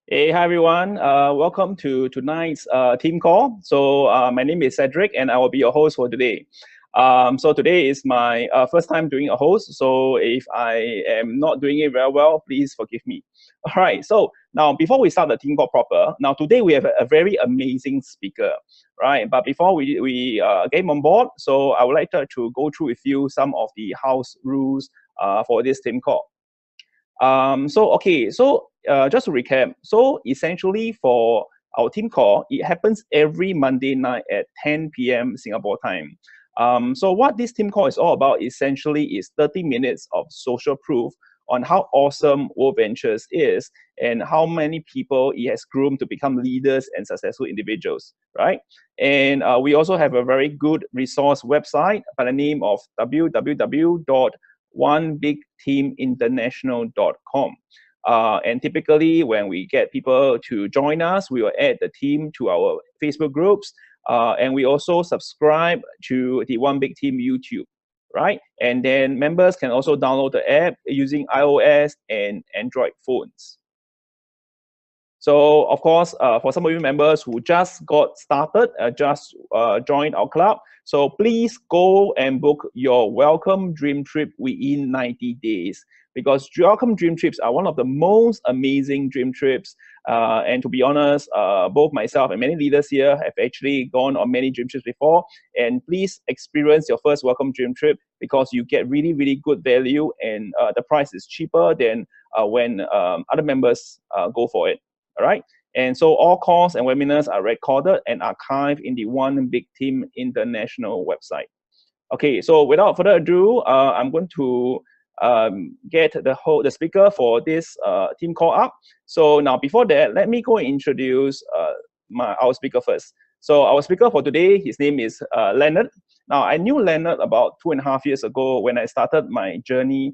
Hey, hi everyone. Welcome to tonight's team call. So my name is Cedric, and I will be your host for today. So today is my first time doing a host. So if I am not doing it very well, please forgive me. All right. So now, before we start the team call proper, now today we have a very amazing speaker, right? But before we get him on board, so I would like to go through with you some of the house rules for this team call. Just to recap, so essentially for our team call, it happens every Monday night at 10 p.m. Singapore time. So what this team call is all about essentially is 30 minutes of social proof on how awesome WorldVentures is and how many people it has groomed to become leaders and successful individuals, right? And we also have a very good resource website by the name of www.onebigteaminternational.com. And typically, when we get people to join us, we will add the team to our Facebook groups. And we also subscribe to the One Big Team YouTube, right? And then members can also download the app using iOS and Android phones. So, of course, for some of you members who just got started, just joined our club, so please go and book your welcome dream trip within 90 days because welcome dream trips are one of the most amazing dream trips. And to be honest, both myself and many leaders here have actually gone on many dream trips before. And please experience your first welcome dream trip because you get really, really good value and the price is cheaper than when other members go for it. All right. And so all calls and webinars are recorded and archived in the One Big Team International website. Okay, so without further ado, I'm going to get the speaker for this team call up. So now before that, let me go and introduce our speaker first. So our speaker for today, his name is Leonard. Now I knew Leonard about 2.5 years ago when I started my journey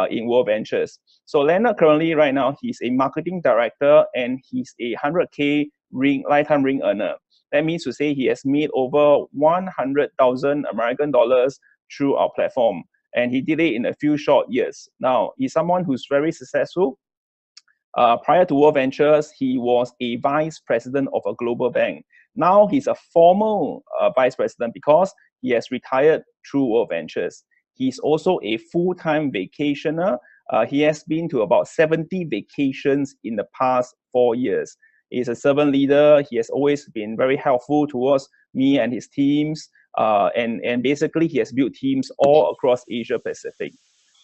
in WorldVentures. So Leonard currently right now, he's a marketing director and he's a 100K lifetime ring earner. That means to say he has made over 100,000 American dollars through our platform. And he did it in a few short years. Now, he's someone who's very successful. Prior to WorldVentures, he was a vice president of a global bank. Now he's a formal vice president because he has retired through WorldVentures. He's also a full-time vacationer. He has been to about 70 vacations in the past 4 years. He's a servant leader. He has always been very helpful towards me and his teams. And basically, he has built teams all across Asia Pacific.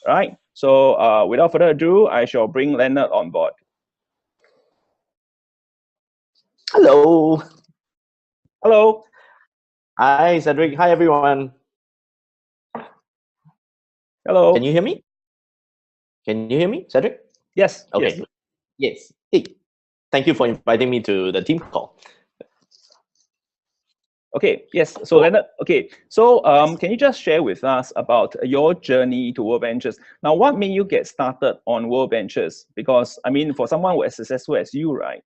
All right. So without further ado, I shall bring Leonard on board. Hello. Hello. Hi, Cedric. Hi, everyone. Hello. Can you hear me? Can you hear me, Cedric? Yes. Okay. Yes. Hey, thank you for inviting me to the team call. Okay, yes. So Leonard, okay. So can you just share with us about your journey to WorldVentures? Now, what made you get started on WorldVentures? Because I mean, for someone who is successful as you, right?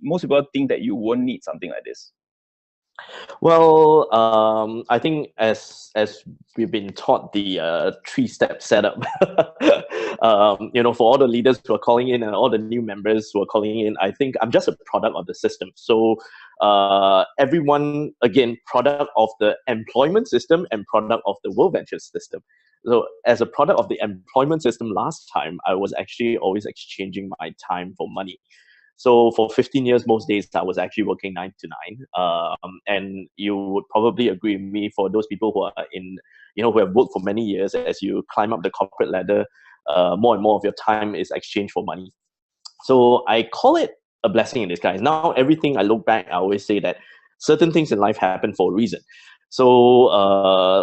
Most people think that you won't need something like this. Well, I think as we've been taught the 3-step setup, for all the leaders who are calling in and all the new members who are calling in, I think I'm just a product of the system. So everyone, again, product of the employment system and product of the WorldVentures system. So as a product of the employment system last time, I was actually always exchanging my time for money. So for 15 years, most days I was actually working 9 to 9. And you would probably agree with me, for those people who are who have worked for many years, as you climb up the corporate ladder, more and more of your time is exchanged for money. So I call it a blessing in disguise. Now, everything I look back, I always say that certain things in life happen for a reason. So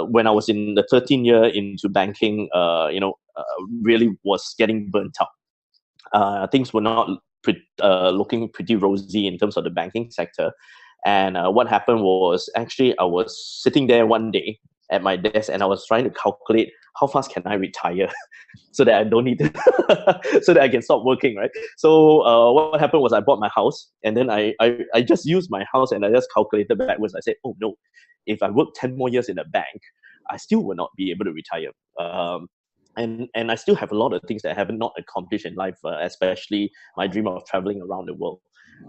when I was in the 13th year into banking, really was getting burnt out. Things were not looking pretty rosy in terms of the banking sector. And what happened was, actually, I was sitting there one day at my desk and I was trying to calculate how fast can I retire so that I don't need to, so that I can stop working, right? So what happened was I bought my house, and then I just used my house and I just calculated backwards. I said, oh no, if I work 10 more years in a bank, I still will not be able to retire. and I still have a lot of things that I have not accomplished in life, especially my dream of traveling around the world.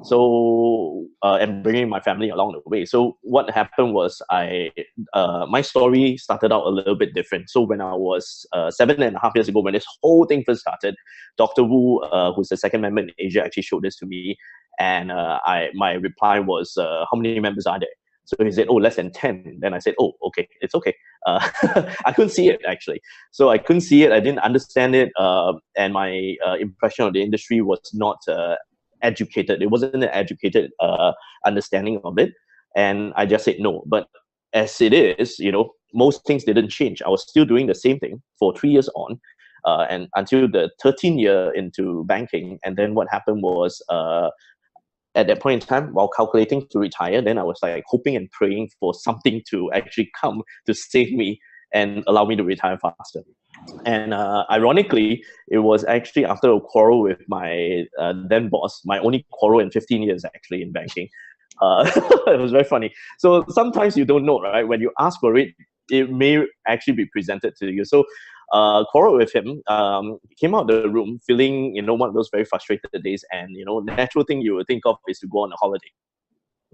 So and bringing my family along the way. So what happened was my story started out a little bit different. So when I was 7.5 years ago, when this whole thing first started, Dr. Wu, who's the second member in Asia, actually showed this to me, and my reply was, how many members are there? So he said, oh, less than 10. Then I said, oh, okay, it's okay. I couldn't see it, actually. So I couldn't see it. I didn't understand it. And my impression of the industry was not educated. It wasn't an educated understanding of it. And I just said no. But as it is, most things didn't change. I was still doing the same thing for 3 years on. And until the 13th year into banking. And then what happened was, at that point in time, while calculating to retire, then I was like hoping and praying for something to actually come to save me and allow me to retire faster. And ironically, it was actually after a quarrel with my then boss, my only quarrel in 15 years actually in banking. It was very funny. So sometimes you don't know, right? When you ask for it, it may actually be presented to you. So quarreled with him, came out of the room feeling, one of those very frustrated days. And, natural thing you would think of is to go on a holiday.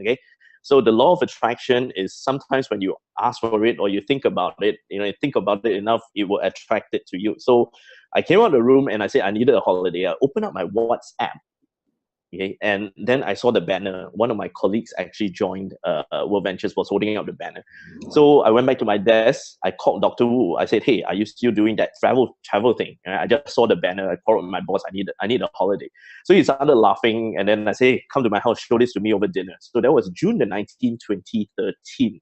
Okay. So the law of attraction is sometimes when you ask for it or you think about it, you think about it enough, it will attract it to you. So I came out of the room and I said I needed a holiday. I opened up my WhatsApp. Okay, and then I saw the banner. One of my colleagues actually joined WorldVentures, was holding up the banner. So I went back to my desk. I called Dr. Wu. I said, hey, are you still doing that travel thing? And I just saw the banner. I called my boss. I need a holiday. So he started laughing. And then I said, hey, come to my house, show this to me over dinner. So that was June the 19th, 2013.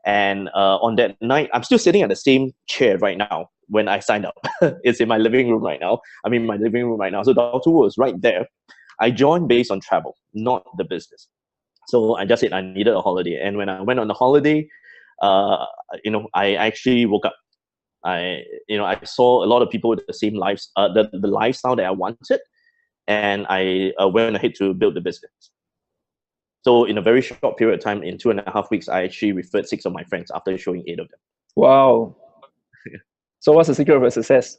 And on that night, I'm still sitting at the same chair right now when I signed up. It's in my living room right now. I'm in my living room right now. So Dr. Wu was right there. I joined based on travel, not the business. So I just said I needed a holiday. And when I went on the holiday, I actually woke up. I saw a lot of people with the same lives, the lifestyle that I wanted. And I went ahead to build the business. So in a very short period of time, in 2.5 weeks, I actually referred 6 of my friends after showing 8 of them. Wow. So what's the secret of your success?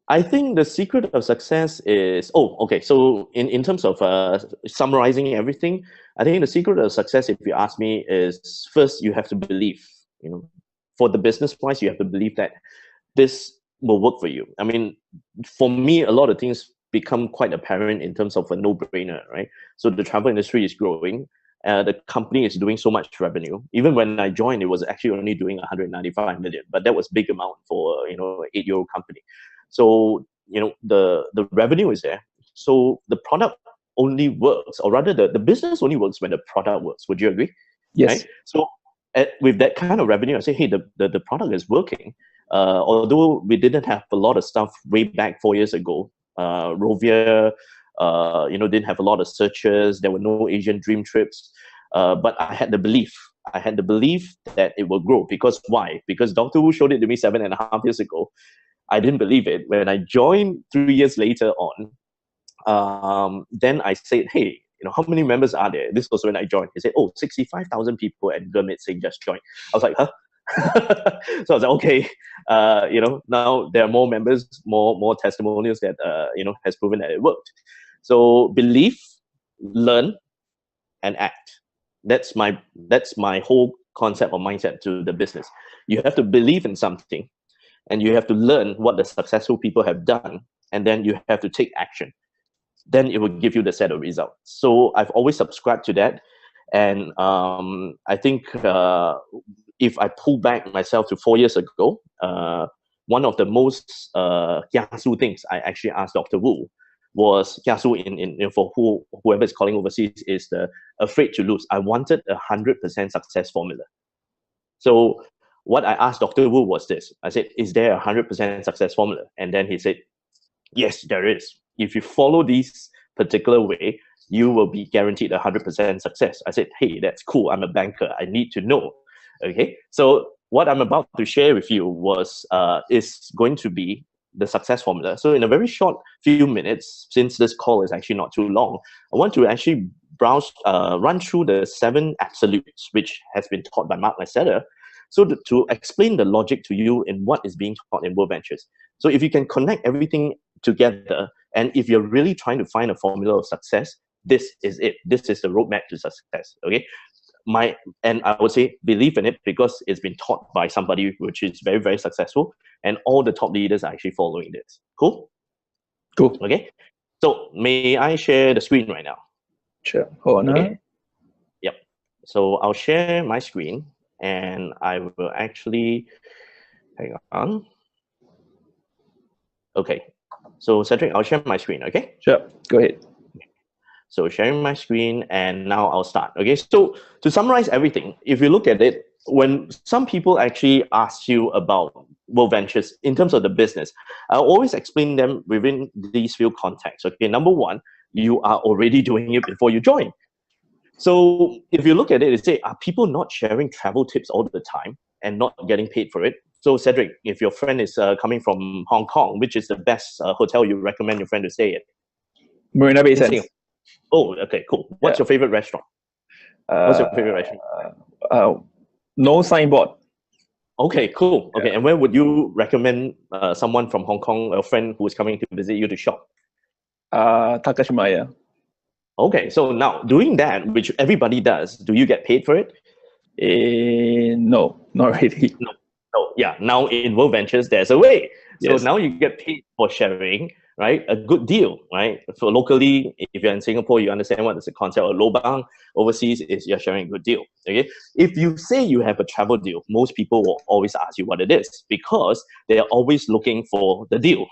I think the secret of success is, so in terms of summarizing everything, I think the secret of success, if you ask me, is first you have to believe, for the business wise, you have to believe that this will work for you. I mean, for me, a lot of things become quite apparent in terms of a no-brainer, right? So the travel industry is growing. The company is doing so much revenue. Even when I joined, it was actually only doing 195 million, but that was big amount for, an 8-year-old company. So, the revenue is there. So the product only works, or rather the business only works when the product works. Would you agree? Yes. Right? So with that kind of revenue, I say, hey, the product is working. Although we didn't have a lot of stuff way back 4 years ago, Rovia, didn't have a lot of searches. There were no Asian dream trips. But I had the belief. I had the belief that it will grow. Because why? Because Dr. Wu showed it to me 7.5 years ago. I didn't believe it. When I joined 3 years later on, then I said, hey, how many members are there? This was when I joined. He said, 65,000 people, and Gurmit Singh just joined. I was like, huh? So I was like, okay, now there are more members, more testimonials that, has proven that it worked. So believe, learn, and act. That's my whole concept or mindset to the business. You have to believe in something, and you have to learn what the successful people have done, and then you have to take action. Then it will give you the set of results. So I've always subscribed to that. And I think if I pull back myself to 4 years ago, one of the most kiasu things I actually asked Dr. Wu was, kiasu in for whoever is calling overseas, is the afraid to lose. I wanted 100% success formula. So what I asked Dr. Wu was this. I said, is there a 100% success formula? And then he said, yes, there is. If you follow this particular way, you will be guaranteed 100% success. I said, hey, that's cool. I'm a banker. I need to know. Okay. So what I'm about to share with you is going to be the success formula. So in a very short few minutes, since this call is actually not too long, I want to actually run through the 7 absolutes, which has been taught by Mark Lasseter, So to explain the logic to you in what is being taught in WorldVentures. So if you can connect everything together, and if you're really trying to find a formula of success, this is it. This is the roadmap to success. Okay. And I would say believe in it because it's been taught by somebody which is very, very successful, and all the top leaders are actually following this. Cool? Cool. Okay. So may I share the screen right now? Sure. Hold on. Okay. Yep. So I'll share my screen and I will actually, hang on. Okay. So Cedric, I'll share my screen, okay? Sure. Go ahead. So sharing my screen, and now I'll start. Okay, so to summarize everything, if you look at it, when some people actually ask you about WorldVentures in terms of the business, I'll always explain them within these few contexts. Okay, number one, you are already doing it before you join. So if you look at it, say, are people not sharing travel tips all the time and not getting paid for it? So Cedric, if your friend is coming from Hong Kong, which is the best hotel you recommend your friend to stay at? Marina Bay Sands. Oh, okay, cool. What's your favorite restaurant? What's your favorite restaurant? No signboard. Okay, cool. Okay, and where would you recommend someone from Hong Kong, a friend who is coming to visit you, to shop? Takashimaya. Okay, so now doing that, which everybody does, do you get paid for it? No, not really. No. Yeah, now in WorldVentures, there's a way. So Yes. now you get paid for sharing, right? A good deal, right? So locally, if you're in Singapore, you understand what is the concept of lobang. Overseas, is you're sharing a good deal. Okay. If you say you have a travel deal, most people will always ask you what it is because they are always looking for the deal.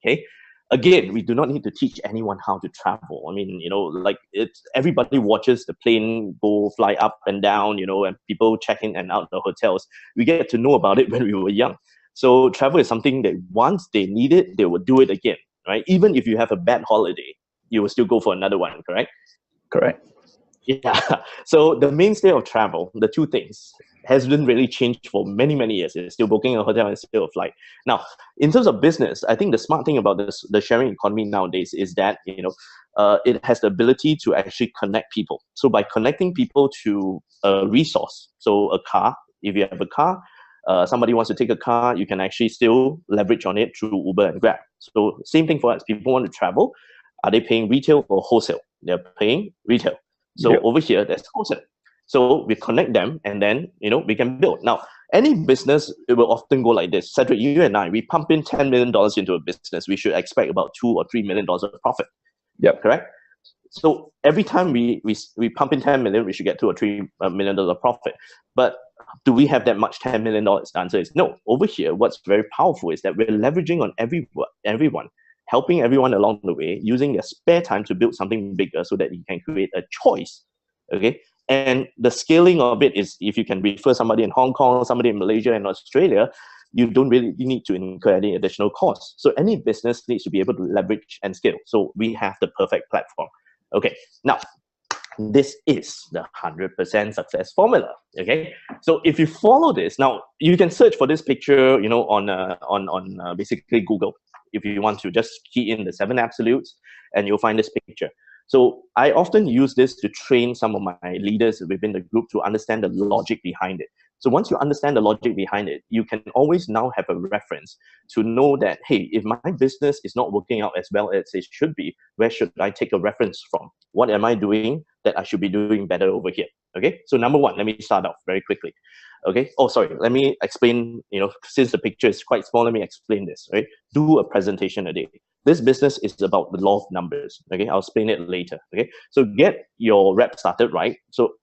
Okay. Again, we do not need to teach anyone how to travel. I mean, like everybody watches the plane go fly up and down, and people check in and out the hotels. We get to know about it when we were young. So travel is something that once they need it, they will do it again, right? Even if you have a bad holiday, you will still go for another one, correct? Correct. Yeah. So the mainstay of travel, the two things, hasn't really changed for many, many years. It's still booking a hotel and still a flight. Now, in terms of business, I think the smart thing about the sharing economy nowadays is that, it has the ability to actually connect people. So by connecting people to a resource, so a car, if you have a car, somebody wants to take a car, you can actually still leverage on it through Uber and Grab. So same thing for us. People want to travel. Are they paying retail or wholesale? They're paying retail. So over here, there's wholesale. So we connect them and then, we can build. Now, any business, it will often go like this. Cedric, you and I, we pump in $10 million into a business. We should expect about $2 or $3 million of profit. Yep. Correct? So every time we pump in 10 million, we should get $2 or $3 million of profit. But do we have that much $10 million? The answer is no. Over here, what's very powerful is that we're leveraging on everyone, helping everyone along the way, using their spare time to build something bigger so that you can create a choice. Okay. And the scaling of it is, if you can refer somebody in Hong Kong, somebody in Malaysia and Australia, you don't really need to incur any additional costs. So any business needs to be able to leverage and scale. So we have the perfect platform. Okay, now this is the 100% success formula. Okay, so if you follow this, now you can search for this picture, on basically Google. If you want to just key in the 7 absolutes, and you'll find this picture. So I often use this to train some of my leaders within the group to understand the logic behind it. So once you understand the logic behind it, you can always now have a reference to know that, hey, if my business is not working out as well as it should be, where should I take a reference from? What am I doing that I should be doing better over here? Okay, so number one, let me start off very quickly. Okay, oh, sorry, let me explain, since the picture is quite small, let me explain this, right? Do a presentation a day. This business is about the law of numbers. Okay, I'll explain it later. Okay, so get your rep started right. So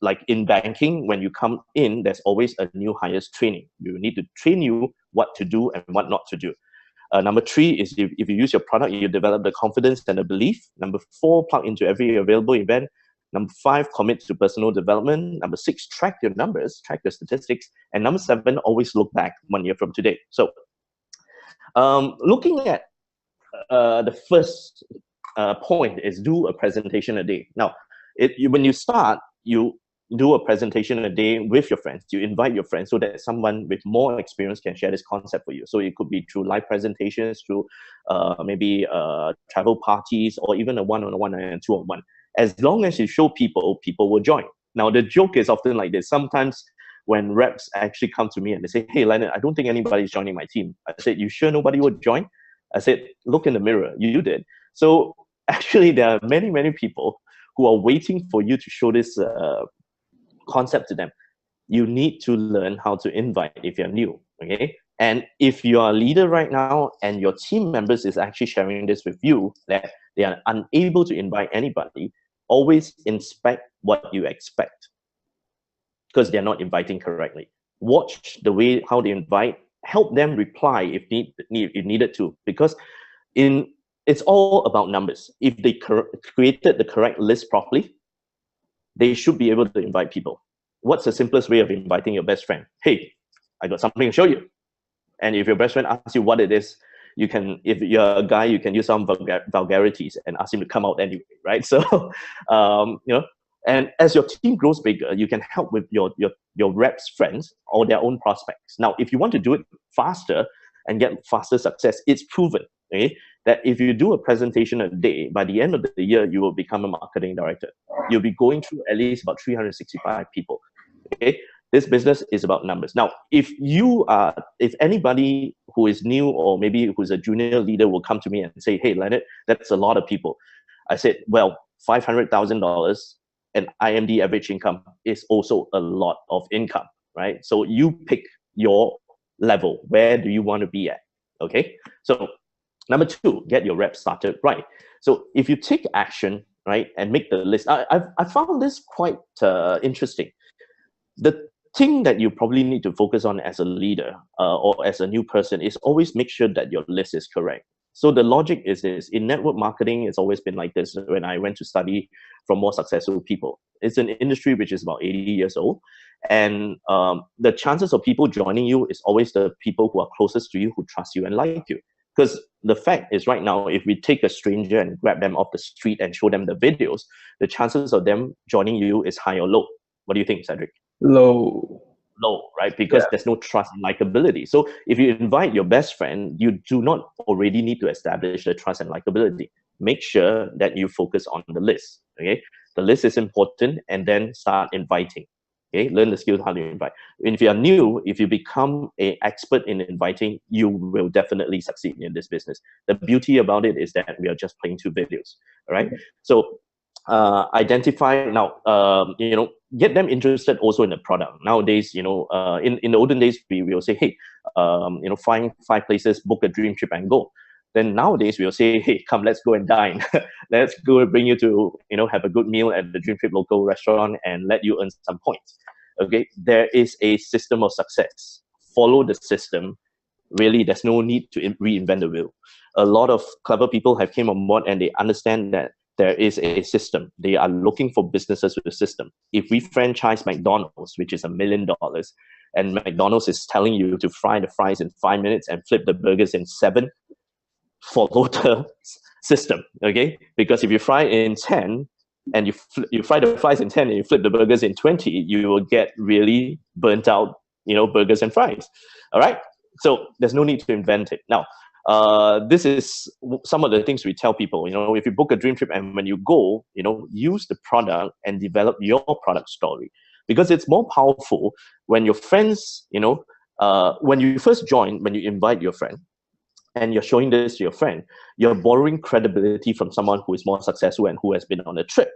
like in banking, when you come in, there's always a new hires training. We will need to train you what to do and what not to do. Number 3 is if you use your product, you develop the confidence and the belief. Number 4, plug into every available event. Number 5, commit to personal development. Number 6, track your numbers, track your statistics. And number 7, always look back 1 year from today. So looking at the first point is do a presentation a day. Now, when you start, you do a presentation a day with your friends. You invite your friends so that someone with more experience can share this concept for you. So it could be through live presentations, through maybe travel parties, or even a one-on-one and a two-on-one. As long as you show people, people will join. Now, the joke is often like this. Sometimes when reps actually come to me and they say, hey, Leonard, I don't think anybody's joining my team. I said, you sure nobody would join? I said, look in the mirror, you did. So actually, there are many, many people who are waiting for you to show this concept to them. You need to learn how to invite if you're new, okay? And if you are a leader right now and your team members is actually sharing this with you, that they are unable to invite anybody, always inspect what you expect, because they're not inviting correctly. Watch the way how they invite, help them reply if needed to, because it's all about numbers. If they created the correct list properly, they should be able to invite people. What's the simplest way of inviting your best friend? Hey, I got something to show you. And if your best friend asks you what it is, you can, if you're a guy, you can use some vulgarities and ask him to come out anyway, right? So, you know, and as your team grows bigger, you can help with your reps' friends or their own prospects. Now, if you want to do it faster and get faster success, it's proven, okay, that if you do a presentation a day, by the end of the year, you will become a marketing director. You'll be going through at least about 365 people, okay? This business is about numbers. Now, if anybody who is new or maybe who's a junior leader will come to me and say, hey, Leonard, that's a lot of people. I said, well, $500,000 and IMD average income is also a lot of income, right? So you pick your level. Where do you want to be at, okay? So number two, get your reps started right. So if you take action, right, and make the list, I found this quite interesting. The thing that you probably need to focus on as a leader or as a new person is always make sure that your list is correct. So the logic is this: in network marketing, it's always been like this. When I went to study from more successful people, it's an industry which is about 80 years old, and the chances of people joining you is always the people who are closest to you, who trust you and like you. Because the fact is, right now, if we take a stranger and grab them off the street and show them the videos, the chances of them joining you is high or low. What do you think, Cedric? Low. Low, right? Because there's no trust and likability. So if you invite your best friend, you do not already need to establish the trust and likability. Make sure that you focus on the list, okay? The list is important, and then start inviting, okay? Learn the skills how to invite. And if you are new, if you become an expert in inviting, you will definitely succeed in this business. The beauty about it is that we are just playing two videos, all right? So identify now, you know, get them interested also in the product. Nowadays, you know, in the olden days, we will say, hey, you know, find 5 places, book a dream trip and go. Then nowadays we'll say, hey, come, let's go and dine. Let's go bring you to, you know, have a good meal at the Dream Trip local restaurant and let you earn some points. Okay, there is a system of success. Follow the system. Really, there's no need to reinvent the wheel. A lot of clever people have came on board and they understand that there is a system. They are looking for businesses with a system. If we franchise McDonald's, which is $1 million, and McDonald's is telling you to fry the fries in 5 minutes and flip the burgers in 7, follow the system, okay? Because if you fry in 10 and you fry the fries in 10 and you flip the burgers in 20, you will get really burnt out, you know, burgers and fries, all right? So there's no need to invent it. Now, this is some of the things we tell people. You know, if you book a dream trip and when you go, you know, use the product and develop your product story, because it's more powerful when your friends, you know, when you first join, when you invite your friend and you're showing this to your friend, you're borrowing credibility from someone who is more successful and who has been on a trip.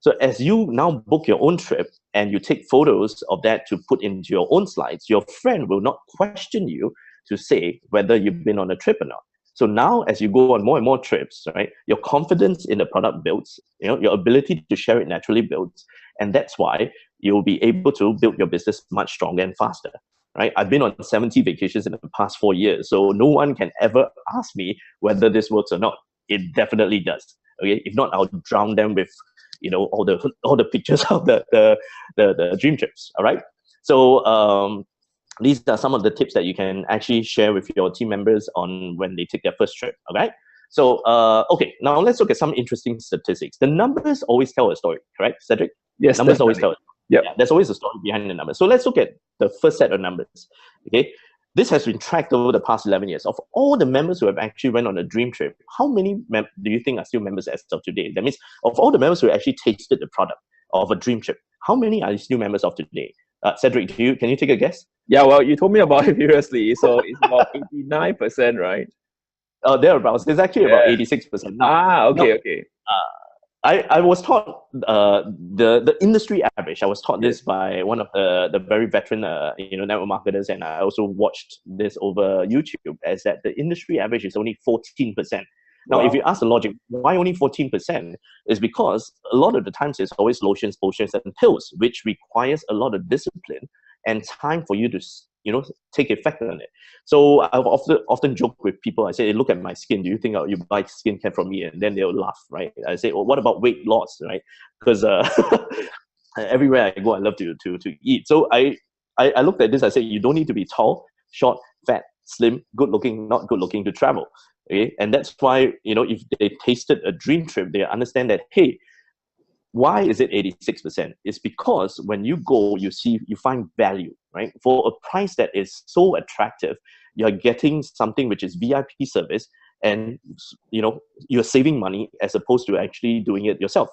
So as you now book your own trip and you take photos of that to put into your own slides, your friend will not question you to say whether you've been on a trip or not. So now as you go on more and more trips, right, your confidence in the product builds, you know, your ability to share it naturally builds. And that's why you'll be able to build your business much stronger and faster, right? I've been on 70 vacations in the past 4 years. So no one can ever ask me whether this works or not. It definitely does. Okay, if not, I'll drown them with, you know, all the pictures of the dream trips. All right. So these are some of the tips that you can actually share with your team members on when they take their first trip. All right. So okay, now let's look at some interesting statistics. The numbers always tell a story, correct, Cedric? Yes, numbers definitely. always tell. Yeah, there's always a story behind the numbers. So let's look at the first set of numbers. Okay. This has been tracked over the past 11 years. Of all the members who have actually went on a dream trip, how many do you think are still members as of today? That means of all the members who actually tasted the product of a dream trip, how many are still members of today? Cedric, can you take a guess? Yeah, well, you told me about it previously, so it's about 89%, right? Thereabouts. It's actually about 86%. Okay, okay. I was taught the industry average. I was taught this by one of the very veteran network marketers, and I also watched this over YouTube. As that the industry average is only 14%. Now, if you ask the logic, why only 14%? Is because a lot of the times it's always lotions, potions, and pills, which requires a lot of discipline and time for you to take effect on it. So I've often joke with people. I say, hey, look at my skin. Do you think you buy skincare from me? And then they'll laugh, right? I say, well, what about weight loss, right? Because everywhere I go, I love to eat. So I looked at this. I said, you don't need to be tall, short, fat, slim, good looking, not good looking to travel. Okay, and that's why if they tasted a dream trip, they understand that, hey, why is it 86%? It's because when you go, you find value, right? For a price that is so attractive, you're getting something which is VIP service, and you're saving money as opposed to actually doing it yourself.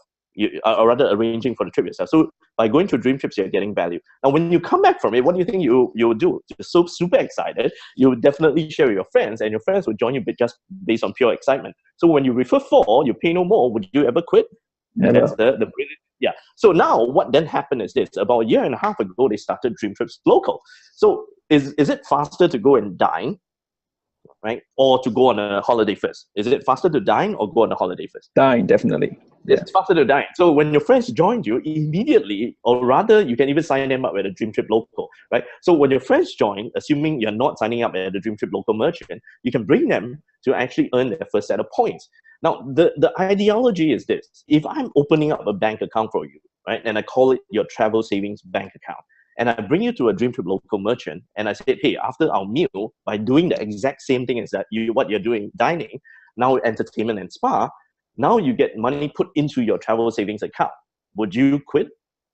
Or rather arranging for the trip yourself. So by going to dream trips, you're getting value. Now, when you come back from it, what do you think you'll do? You're so super excited, you would definitely share with your friends, and your friends will join you just based on pure excitement. So when you refer 4, you pay no more. Would you ever quit? Never. That's the brilliant. Yeah. So now what then happened is this. About a year and a half ago, they started Dream Trips Local. So is it faster to go and dine, right? Or to go on a holiday first? Is it faster to dine or go on a holiday first? Dine, definitely. Yeah. It's faster to dine. So when your friends joined you, immediately, or rather, you can even sign them up at a Dream Trip Local, right? So when your friends join, assuming you're not signing up at the Dream Trip Local merchant, you can bring them to actually earn their first set of points. Now, the ideology is this. If I'm opening up a bank account for you, right, and I call it your travel savings bank account, and I bring you to a Dream Trip Local merchant, and I say, hey, after our meal, by doing the exact same thing as what you're doing, dining, now entertainment and spa, now you get money put into your travel savings account. Would you quit?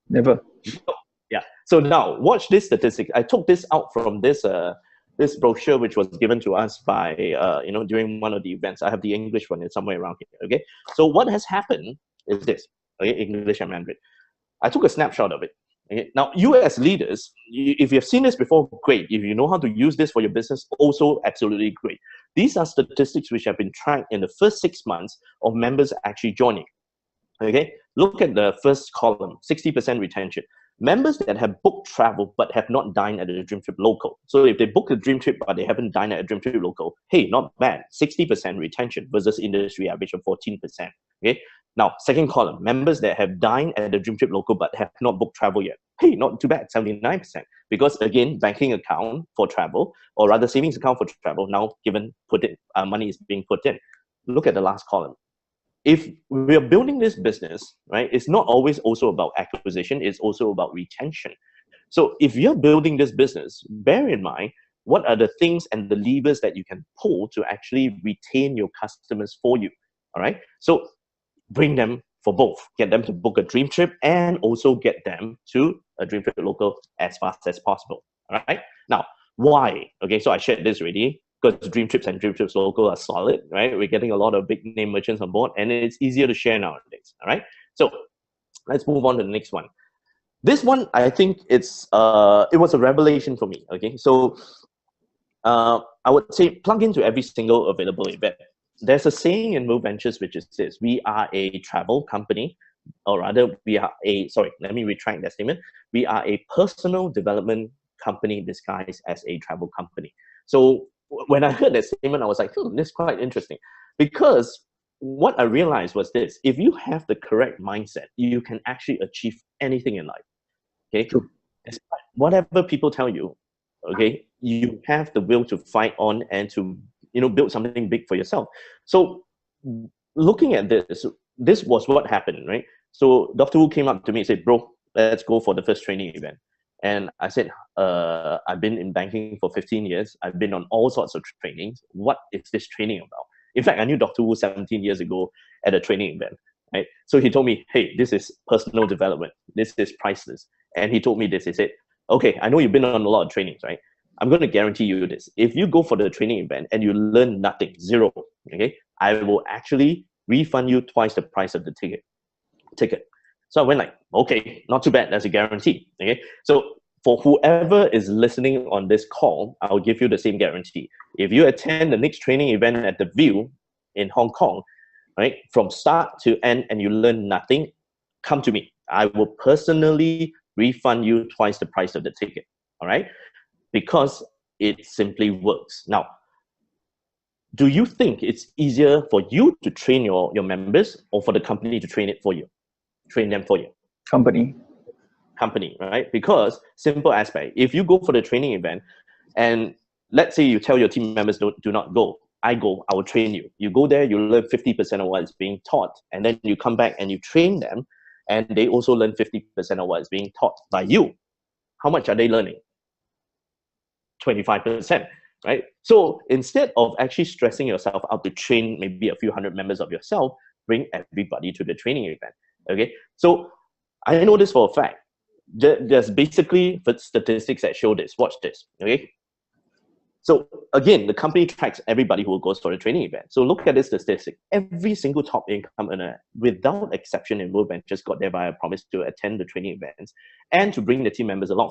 Never. Yeah. So now watch this statistic. I took this out from this brochure which was given to us by during one of the events. I have the English one, it's somewhere around here. Okay. So what has happened is this. Okay, English and Mandarin. I took a snapshot of it. Okay? Now, you as leaders, if you've seen this before, great. If you know how to use this for your business, also absolutely great. These are statistics which have been tracked in the first 6 months of members actually joining. Okay, look at the first column, 60% retention. Members that have booked travel but have not dined at a Dream Trip Local. So if they book a Dream Trip but they haven't dined at a Dream Trip Local, hey, not bad, 60% retention versus industry average of 14%. Okay. Now, second column, members that have dined at the Dream Trip Local but have not booked travel yet. Hey, not too bad, 79%. Because again, banking account for travel, or rather savings account for travel, now money is being put in. Look at the last column. If we're building this business, right, it's not always also about acquisition, it's also about retention. So if you're building this business, bear in mind, what are the things and the levers that you can pull to actually retain your customers for you, all right? So bring them for both. Get them to book a dream trip and also get them to a Dream Trip Local as fast as possible, all right? Now, why? Okay, so I shared this already. Because Dream Trips and Dream Trips Local are solid, right? We're getting a lot of big name merchants on board, and it's easier to share nowadays, all right? So let's move on to the next one. This one, I think it was a revelation for me, okay? So I would say plug into every single available event. There's a saying in WorldVentures which is this: we are a travel company, or rather, let me retract that statement. We are a personal development company disguised as a travel company. So when I heard that statement, I was like, this is quite interesting. Because what I realized was this: if you have the correct mindset, you can actually achieve anything in life. Okay? True. Despite whatever people tell you, okay, you have the will to fight on and to build something big for yourself. So looking at this was what happened, right? So Dr. Wu came up to me and said, bro, let's go for the first training event. And I said, I've been in banking for 15 years. I've been on all sorts of trainings. What is this training about? In fact, I knew Dr. Wu 17 years ago at a training event, right? So he told me, hey, this is personal development. This is priceless. And he told me this. He said, okay, I know you've been on a lot of trainings, right? I'm going to guarantee you this. If you go for the training event and you learn nothing, zero, okay, I will actually refund you twice the price of the ticket. So I went like, okay, not too bad. That's a guarantee. Okay. So for whoever is listening on this call, I'll give you the same guarantee. If you attend the next training event at the View in Hong Kong, right, from start to end, and you learn nothing, come to me. I will personally refund you twice the price of the ticket, all right? Because it simply works. Now, do you think it's easier for you to train your members or for the company to train them for you? Company, right? Because simple aspect, if you go for the training event and let's say you tell your team members do not go, I will train you. You go there, you learn 50% of what is being taught, and then you come back and you train them, and they also learn 50% of what is being taught by you. How much are they learning? 25%, right? So instead of actually stressing yourself out to train maybe a few hundred members of yourself, bring everybody to the training event, okay? So I know this for a fact. There's basically statistics that show this. Watch this, okay? So again, the company tracks everybody who goes for the training event. So look at this statistic. Every single top income earner, without exception in WorldVentures, got thereby a promise to attend the training events and to bring the team members along.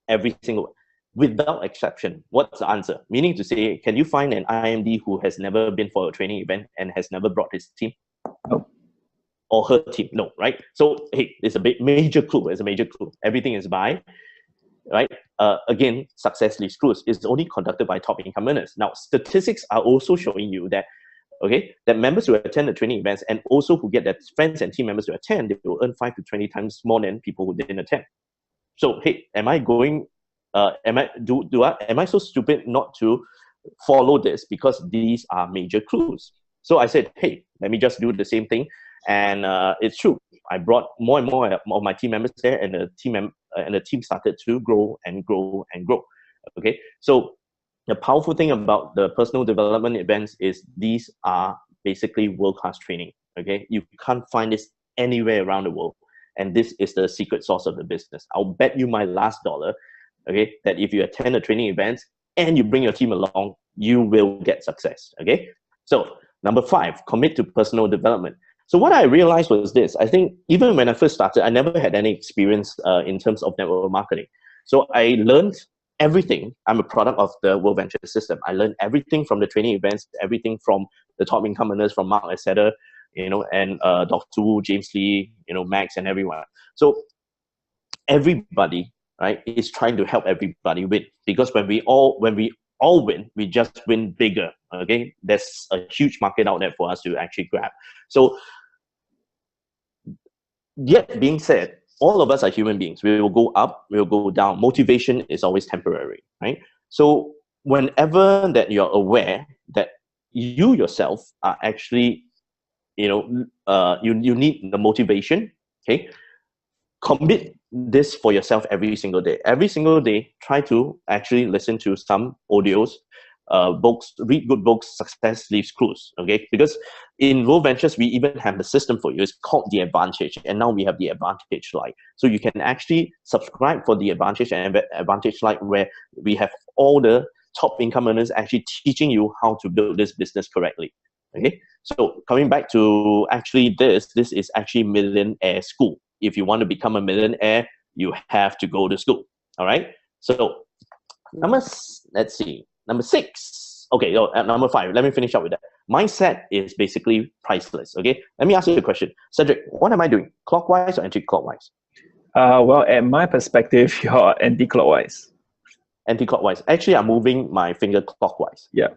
Every single one. Without exception. What's the answer? Meaning to say, can you find an IMD who has never been for a training event and has never brought his team? No. Or her team? No, right? So, hey, it's a major clue. It's a major clue. Everything is by, right? Again, success leaves clues. It's only conducted by top income earners. Now, statistics are also showing you that, okay, that members who attend the training events and also who get their friends and team members to attend, they will earn 5 to 20 times more than people who didn't attend. So, hey, am I so stupid not to follow this? Because these are major clues. So I said, hey, let me just do the same thing. And it's true. I brought more and more of my team members there, and the team started to grow and grow and grow. Okay, so the powerful thing about the personal development events is these are basically world-class training. Okay, you can't find this anywhere around the world, and this is the secret sauce of the business. I'll bet you my last dollar, okay, that if you attend the training events and you bring your team along, you will get success. Okay, so number 5, commit to personal development. So what I realized was this. I think even when I first started, I never had any experience in terms of network marketing. So I learned everything. I'm a product of the WorldVentures system. I learned everything from the training events, everything from the top income earners, from Mark, etc., and Dr. Wu, James Lee, Max, and everyone. So everybody, right, is trying to help everybody win, because when we all win, we just win bigger. Okay, there's a huge market out there for us to actually grab. So yet being said, all of us are human beings. We will go up, we will go down. Motivation is always temporary, right? So whenever that you're aware that you yourself are actually, you need the motivation, okay? Commit this for yourself every single day. Every single day, try to actually listen to some audios, books, read good books. Success leaves clues, okay? Because in WorldVentures, we even have the system for you. It's called the Advantage, and now we have the Advantage Lite. So you can actually subscribe for the Advantage and Advantage Lite, where we have all the top income earners actually teaching you how to build this business correctly, okay? So coming back to actually this is actually Millionaire School. If you want to become a millionaire, you have to go to school, all right? So number 6. Okay, number 5. Let me finish up with that. Mindset is basically priceless, okay? Let me ask you a question. Cedric, what am I doing? Clockwise or anti-clockwise? Well, at my perspective, you're anti-clockwise. Anti-clockwise. Actually, I'm moving my finger clockwise. Yeah.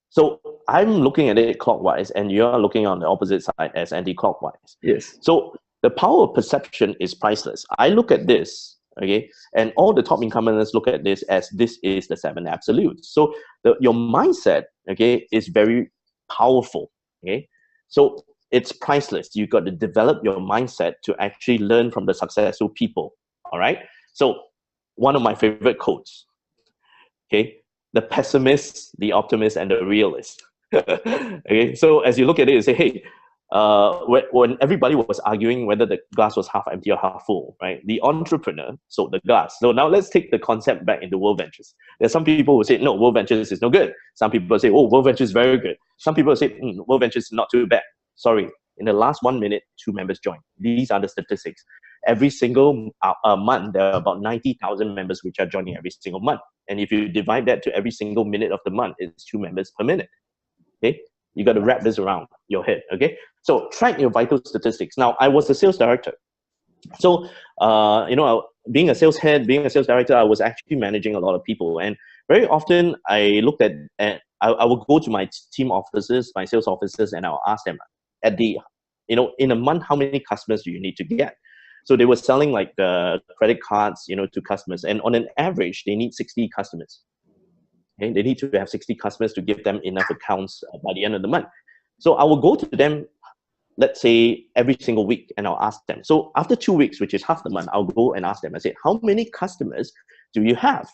So I'm looking at it clockwise, and you're looking on the opposite side as anti-clockwise. Yes. So the power of perception is priceless. I look at this, okay, and all the top income earners look at this as this is the 7 absolutes. So your mindset, okay, is very powerful, okay? So it's priceless. You got to develop your mindset to actually learn from the successful people, all right? So one of my favorite quotes, okay, the pessimist, the optimist, and the realist. Okay, so as you look at it, you say, hey, when everybody was arguing whether the glass was half empty or half full, right? The entrepreneur sold the glass. So now let's take the concept back into WorldVentures. There's some people who say, no, WorldVentures is no good. Some people say, oh, WorldVentures is very good. Some people say, WorldVentures is not too bad. Sorry, in the last 1 minute, 2 members joined. These are the statistics. every single month, there are about 90,000 members which are joining every single month. And if you divide that to every single minute of the month, it's 2 members per minute. Okay, you got to wrap this around your head. Okay, so track your vital statistics. Now, I was a sales director, so being a sales head, being a sales director, I was actually managing a lot of people, and very often I looked at I would go to my team offices, my sales offices, and I'll ask them at the in a month, how many customers do you need to get? So they were selling like credit cards, to customers, and on an average, they need 60 customers. Okay? They need to have 60 customers to give them enough accounts by the end of the month. So I will go to them, let's say every single week, and I'll ask them. So after 2 weeks, which is half the month, I'll go and ask them. I say, how many customers do you have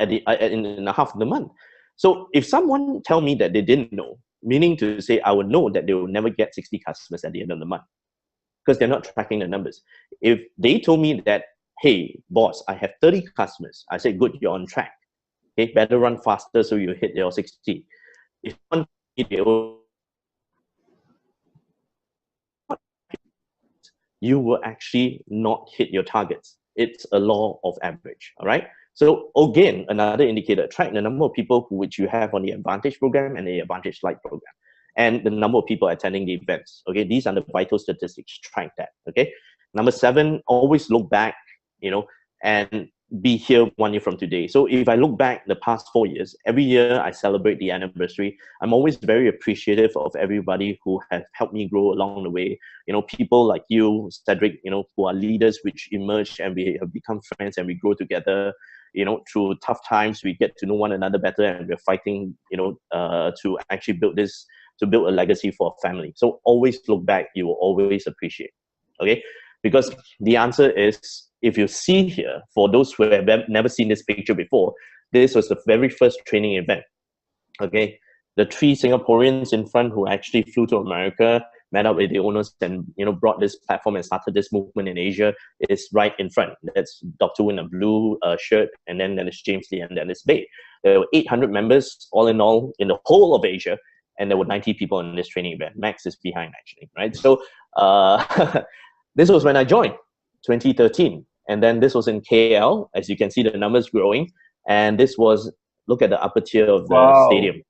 in the half of the month? So if someone tell me that they didn't know, meaning to say I would know that they will never get 60 customers at the end of the month, because they're not tracking the numbers. If they told me that, hey, boss, I have 30 customers, I say, good, you're on track. Okay, better run faster so you hit your 60. If one, you will actually not hit your targets. It's a law of average, all right? So again, another indicator, track the number of people which you have on the Advantage program and the Advantage Lite program, and the number of people attending the events. Okay, these are the vital statistics. Track that. Okay, number 7, always look back, and be here 1 year from today. So if I look back the past 4 years, every year I celebrate the anniversary. I'm always very appreciative of everybody who have helped me grow along the way. People like you, Cedric, who are leaders which emerge, and we have become friends, and we grow together. Through tough times, we get to know one another better, and we're fighting, to actually build a legacy for a family. So always look back, you will always appreciate. Okay, because the answer is, if you see here, for those who have never seen this picture before, this was the very first training event. Okay, the 3 Singaporeans in front who actually flew to America, met up with the owners, and brought this platform and started this movement in Asia is right in front. That's Dr. Wu in a blue shirt, and then there's James Lee, and then there's Bay. There were 800 members all in all in the whole of Asia, and there were 90 people in this training event. Max is behind, actually, right? So this was when I joined, 2013. And then this was in KL. As you can see, the numbers growing. And this was, look at the upper tier of the stadium.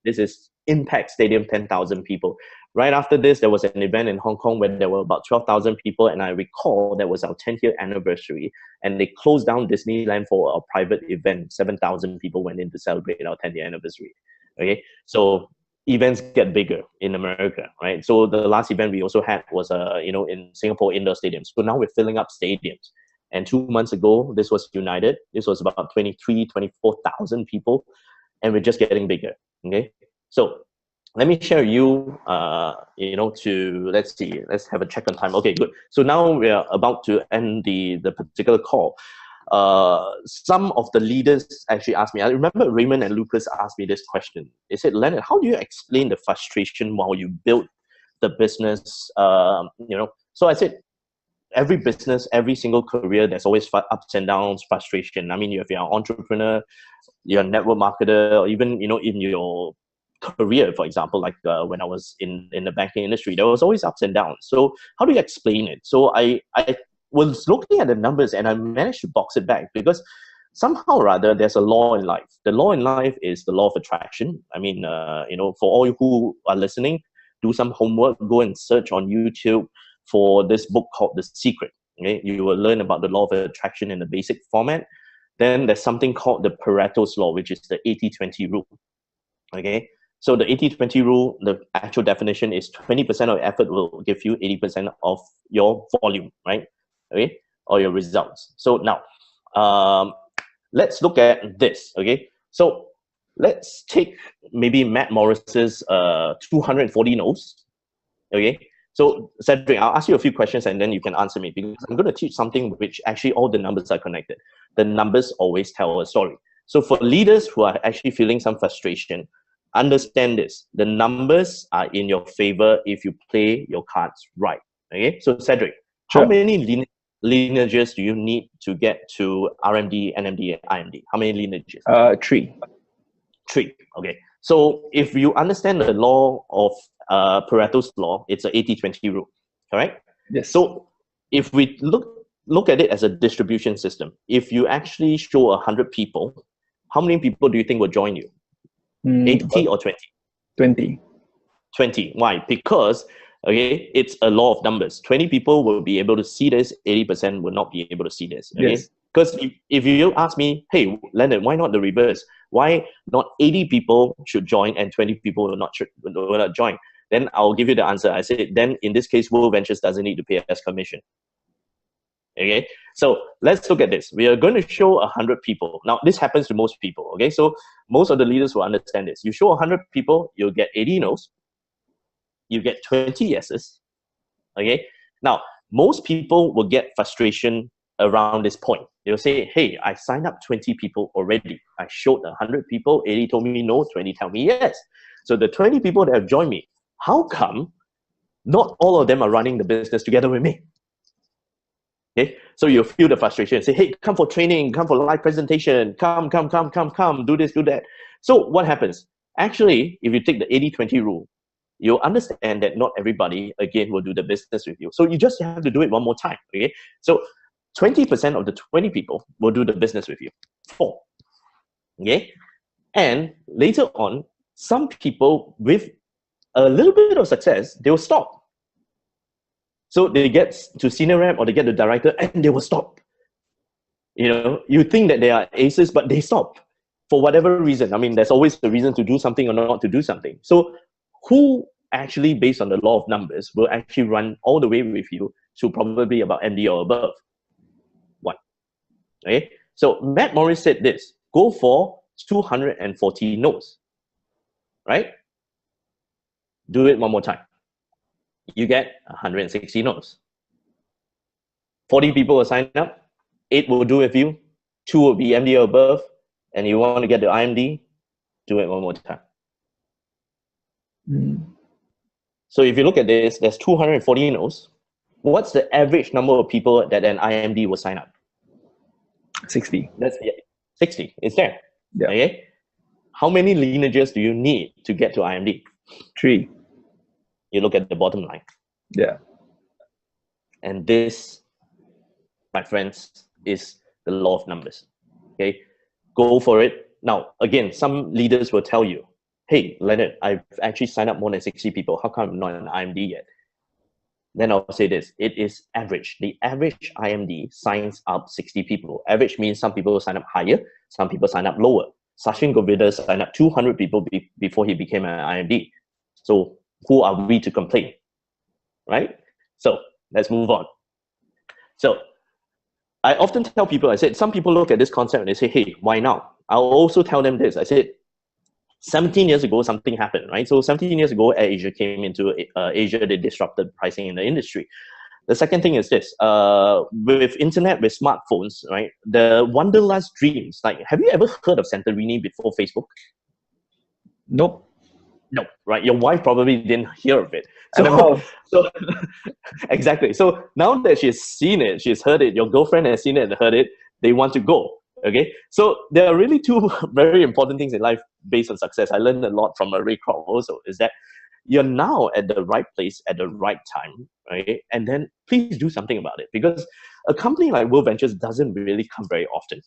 This is Impact Stadium, 10,000 people. Right after this, there was an event in Hong Kong where there were about 12,000 people. And I recall that was our 10th year anniversary. And they closed down Disneyland for a private event. 7,000 people went in to celebrate our 10th year anniversary. Okay, so events get bigger in America, right? So the last event we also had was, in Singapore indoor stadiums. So now we're filling up stadiums. And 2 months ago, this was United. This was about 24,000 people, and we're just getting bigger. Okay, so let me share you. Let's have a check on time. Okay, good. So now we are about to end the particular call. Some of the leaders actually asked me. I remember Raymond and Lucas asked me this question. They said, Leonard, how do you explain the frustration while you build the business? So I said, every business, every single career, there's always ups and downs, frustration. I mean, if you're an entrepreneur, you're a network marketer, or even, in your career, for example, like when I was in the banking industry, there was always ups and downs. So how do you explain it? So I was looking at the numbers, and I managed to box it back, because somehow or other, there's a law in life. The law in life is the law of attraction. I mean, for all you who are listening, do some homework, go and search on YouTube for this book called The Secret. Okay, you will learn about the law of attraction in the basic format. Then there's something called the Pareto's law, which is the 80-20 rule. Okay, so the 80-20 rule, the actual definition is 20% of effort will give you 80% of your volume, right? Okay, or your results. So now, let's look at this. Okay, so let's take maybe Matt Morris's 240 no's. Okay. So Cedric, I'll ask you a few questions and then you can answer me, because I'm going to teach something which actually all the numbers are connected. The numbers always tell a story. So for leaders who are actually feeling some frustration, understand this. The numbers are in your favor if you play your cards right. Okay. So Cedric, sure. How many lineages do you need to get to RMD, NMD, and IMD? How many lineages? 3. 3. Okay. So if you understand the law of Pareto's law, it's an 80-20 rule, correct? Yes. So if we look at it as a distribution system, if you actually show 100 people, how many people do you think will join you? 80 or 20? 20. 20. Why? Because, okay, it's a law of numbers. 20 people will be able to see this, 80% will not be able to see this. Okay? Yes. Because if you ask me, hey, Leonard, why not the reverse? Why not 80 people should join and 20 people will not join? Then I'll give you the answer. I said, then in this case, WorldVentures doesn't need to pay us commission. Okay, so let's look at this. We are going to show 100 people. Now, this happens to most people. Okay, so most of the leaders will understand this. You show 100 people, you'll get 80 no's. You get 20 yeses. Okay, now most people will get frustration around this point. They'll say, hey, I signed up 20 people already. I showed 100 people, 80 told me no, 20 tell me yes. So the 20 people that have joined me, how come not all of them are running the business together with me? Okay, so you'll feel the frustration. Say, hey, come for training, come for live presentation, come, do this, do that. So what happens? Actually, if you take the 80-20 rule, you'll understand that not everybody, again, will do the business with you. So you just have to do it one more time, okay? So 20% of the 20 people will do the business with you. 4, okay? And later on, some people with a little bit of success, they will stop. So they get to senior rep or they get to director and they will stop. You know, you think that they are aces, but they stop for whatever reason. I mean, there's always a reason to do something or not to do something. So who actually, based on the law of numbers, will actually run all the way with you to probably about MD or above? 1. Okay. So Matt Morris said this, go for 240 no's, right? Do it one more time. You get 160 no's. 40 people will sign up, 8 will do with you, 2 will be MD or above, and you want to get the IMD, do it one more time. So if you look at this, there's 240 no's. What's the average number of people that an IMD will sign up? 60. That's 60. It's there. Yeah. Okay. How many lineages do you need to get to IMD? 3. You look at the bottom line. Yeah. And this, my friends, is the law of numbers. Okay, go for it. Now, again, some leaders will tell you, hey, Leonard, I've actually signed up more than 60 people. How come I'm not an IMD yet? Then I'll say this, it is average. The average IMD signs up 60 people. Average means some people sign up higher, some people sign up lower. Sachin Govida signed up 200 people before he became an IMD. So who are we to complain, right? So let's move on. So I often tell people, I said, some people look at this concept and they say, hey, why now? I'll also tell them this. I said, 17 years ago, something happened, right? So 17 years ago, AirAsia came into Asia, they disrupted pricing in the industry. The second thing is this, with internet, with smartphones, right? The wanderlust dreams, like, have you ever heard of Santorini before Facebook? Nope. No, right? Your wife probably didn't hear of it. So exactly. So now that she's seen it, she's heard it, your girlfriend has seen it and heard it, they want to go. Okay. So there are really 2 very important things in life based on success. I learned a lot from Ray Kroc also, is that you're now at the right place at the right time, right? And then please do something about it, because a company like WorldVentures doesn't really come very often.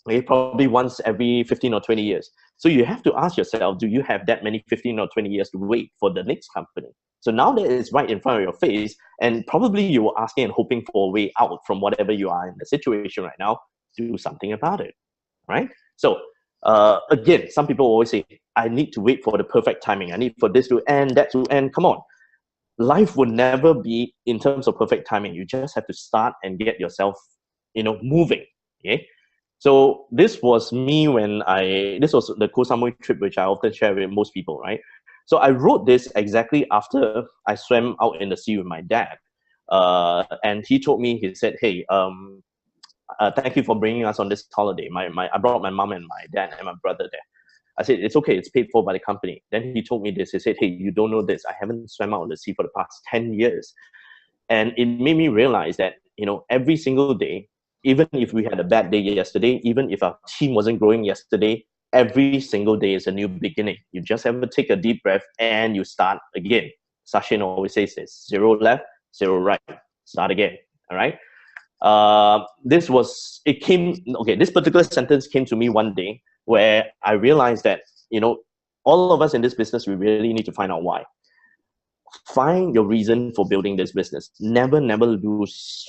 Okay, probably once every 15 or 20 years. So you have to ask yourself, do you have that many 15 or 20 years to wait for the next company? So now that it's right in front of your face, and probably you were asking and hoping for a way out from whatever you are in the situation right now, do something about it, right? So again, some people always say, I need to wait for the perfect timing. I need for this to end, that to end. Come on. Life will never be in terms of perfect timing. You just have to start and get yourself, moving, okay? So this was me this was the Koh Samui trip, which I often share with most people, right? So I wrote this exactly after I swam out in the sea with my dad. And he told me, he said, hey, thank you for bringing us on this holiday. I brought my mom and my dad and my brother there. I said, it's okay, it's paid for by the company. Then he told me this, he said, hey, you don't know this. I haven't swam out in the sea for the past 10 years. And it made me realize that, every single day, even if we had a bad day yesterday, even if our team wasn't growing yesterday, every single day is a new beginning. You just have to take a deep breath and you start again. Sachin always says this, 0 left, 0 right. Start again. All right. This particular sentence came to me one day where I realized that, all of us in this business, we really need to find out why. Find your reason for building this business. Never lose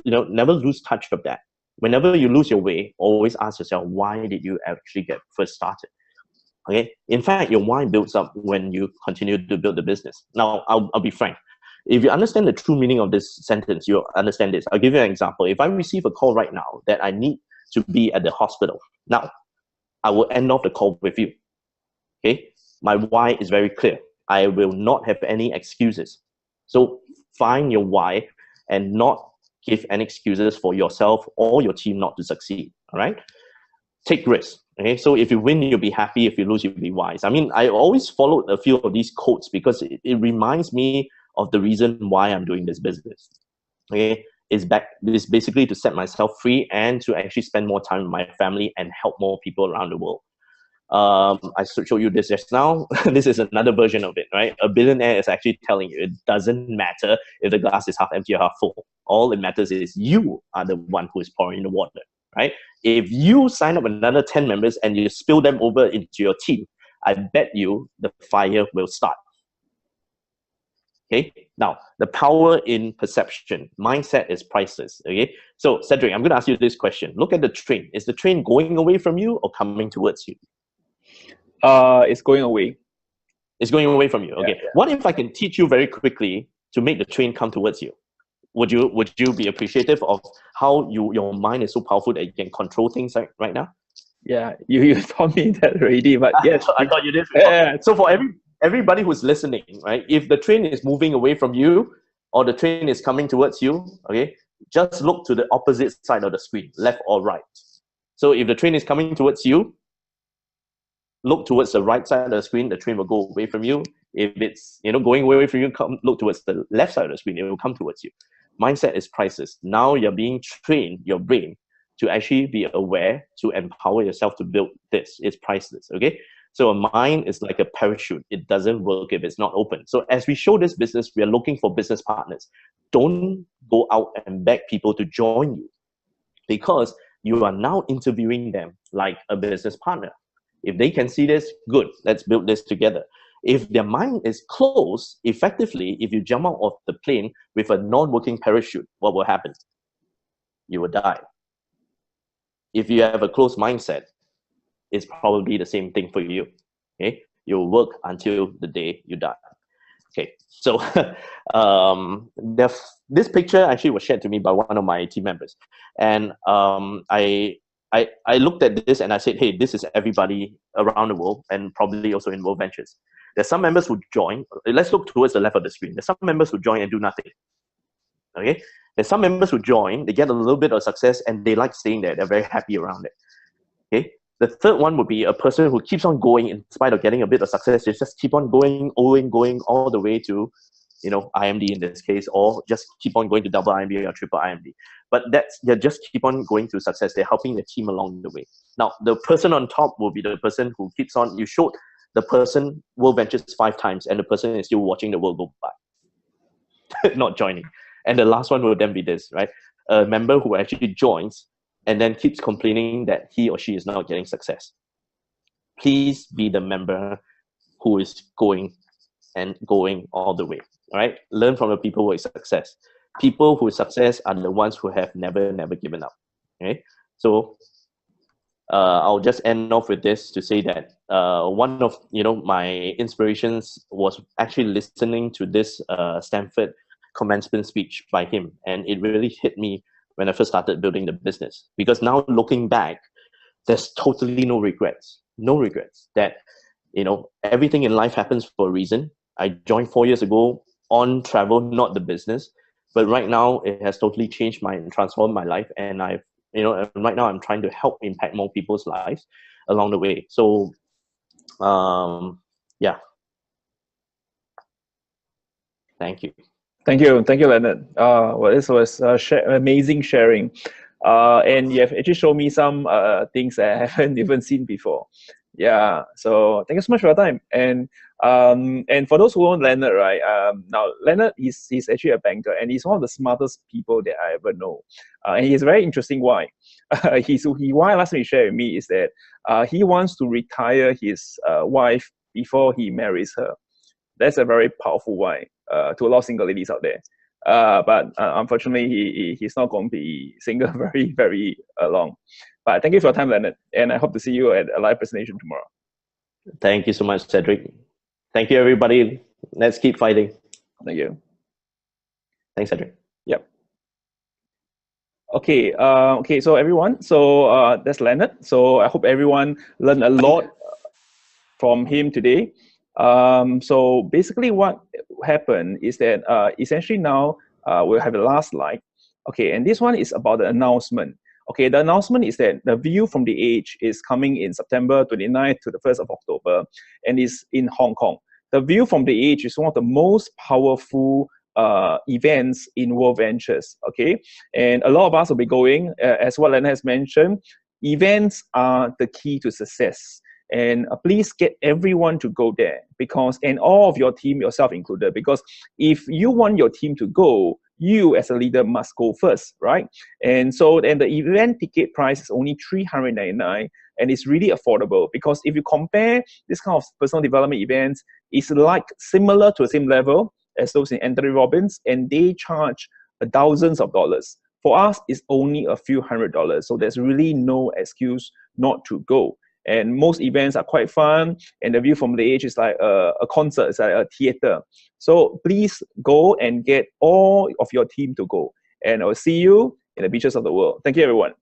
never lose touch of that. Whenever you lose your way, always ask yourself, why did you actually get first started? Okay. In fact, your why builds up when you continue to build the business. Now, I'll be frank. If you understand the true meaning of this sentence, you'll understand this. I'll give you an example. If I receive a call right now that I need to be at the hospital, now I will end off the call with you. Okay. My why is very clear. I will not have any excuses. So find your why and not give any excuses for yourself or your team not to succeed. All right. Take risks. Okay. So if you win, you'll be happy. If you lose, you'll be wise. I mean, I always followed a few of these quotes because it reminds me of the reason why I'm doing this business. Okay. It's basically to set myself free and to actually spend more time with my family and help more people around the world. I showed you this just now. This is another version of it, right? A billionaire is actually telling you it doesn't matter if the glass is half empty or half full. All it matters is you are the one who is pouring the water, right? If you sign up another 10 members and you spill them over into your team, I bet you the fire will start. Okay. Now, the power in perception. Mindset is priceless. Okay. So, Cedric, I'm going to ask you this question. Look at the train. Is the train going away from you or coming towards you? It's going away. It's going away from you. Okay. Yeah. What if I can teach you very quickly to make the train come towards you? Would you be appreciative of how your mind is so powerful that you can control things right now? Yeah, you taught me that already, but yes. I thought you did. Yeah. So for everybody who's listening, right? If the train is moving away from you or the train is coming towards you, okay, just look to the opposite side of the screen, left or right. So if the train is coming towards you, look towards the right side of the screen, the train will go away from you. If it's going away from you, look towards the left side of the screen, it will come towards you. Mindset is priceless. Now you're being trained, your brain, to actually be aware, to empower yourself to build this. It's priceless, okay? So a mind is like a parachute. It doesn't work if it's not open. So as we show this business, we are looking for business partners. Don't go out and beg people to join you because you are now interviewing them like a business partner. If they can see this, good, let's build this together. If their mind is closed, effectively, if you jump out of the plane with a non-working parachute, what will happen? You will die. If you have a closed mindset, it's probably the same thing for you. Okay, you'll work until the day you die. Okay, so this picture actually was shared to me by one of my team members, and I looked at this and I said, hey, this is everybody around the world and probably also in WorldVentures. There's some members who join. Let's look towards the left of the screen. There's some members who join and do nothing. Okay, there's some members who join, they get a little bit of success and they like staying there. They're very happy around it. Okay. The third one would be a person who keeps on going in spite of getting a bit of success. They just keep on going all the way to, IMD in this case, or just keep on going to double IMD or triple IMD. But they just keep on going to success. They're helping the team along the way. Now, the person on top will be the person who keeps on. You showed the person WorldVentures 5 times, and the person is still watching the world go by, not joining. And the last one will then be this, right? A member who actually joins and then keeps complaining that he or she is not getting success. Please be the member who is going all the way, all right? Learn from the people who are success. People who success are the ones who have never given up, okay? So I'll just end off with this to say that one of my inspirations was actually listening to this Stanford commencement speech by him, and it really hit me when I first started building the business. Because now looking back, there's totally no regrets. No regrets that, everything in life happens for a reason. I joined 4 years ago on travel, not the business. But right now, it has totally changed and transformed my life. And right now I'm trying to help impact more people's lives along the way. So, yeah. Thank you. Thank you, Leonard. Well, this was amazing sharing, and you have actually shown me some things that I haven't even seen before. Yeah, so thank you so much for your time. And And for those who know Leonard, right? Now Leonard he's actually a banker, and he's one of the smartest people that I ever know. And he's very interesting. Why? Why last time he shared with me is that he wants to retire his wife before he marries her. That's a very powerful why to a lot of single ladies out there. But unfortunately, he's not going to be single very long. But thank you for your time, Leonard, and I hope to see you at a live presentation tomorrow. Thank you so much, Cedric. Thank you, everybody. Let's keep fighting. Thank you. Thanks, Cedric. Yep. Okay. Okay. So everyone, so that's Leonard. So I hope everyone learned a lot from him today. So basically, what happened is that essentially now we'll have the last slide. Okay, and this one is about the announcement. Okay, the announcement is that the View from the Edge is coming in September 29th to the 1st of October, and is in Hong Kong. The View from the Edge is one of the most powerful events in WorldVentures. Okay, and a lot of us will be going, as what Leonard has mentioned. Events are the key to success. And please get everyone to go there, because, and all of your team, yourself included, because if you want your team to go, you as a leader must go first, right? And so then the event ticket price is only $399, and it's really affordable, because if you compare this kind of personal development events, it's like similar to the same level as those in Anthony Robbins, and they charge thousands of dollars. For us, it's only a few $100s, so there's really no excuse not to go. And most events are quite fun, and the View from the Edge is like a concert, it's like a theater. So please go and get all of your team to go. And I'll see you in the beaches of the world. Thank you, everyone.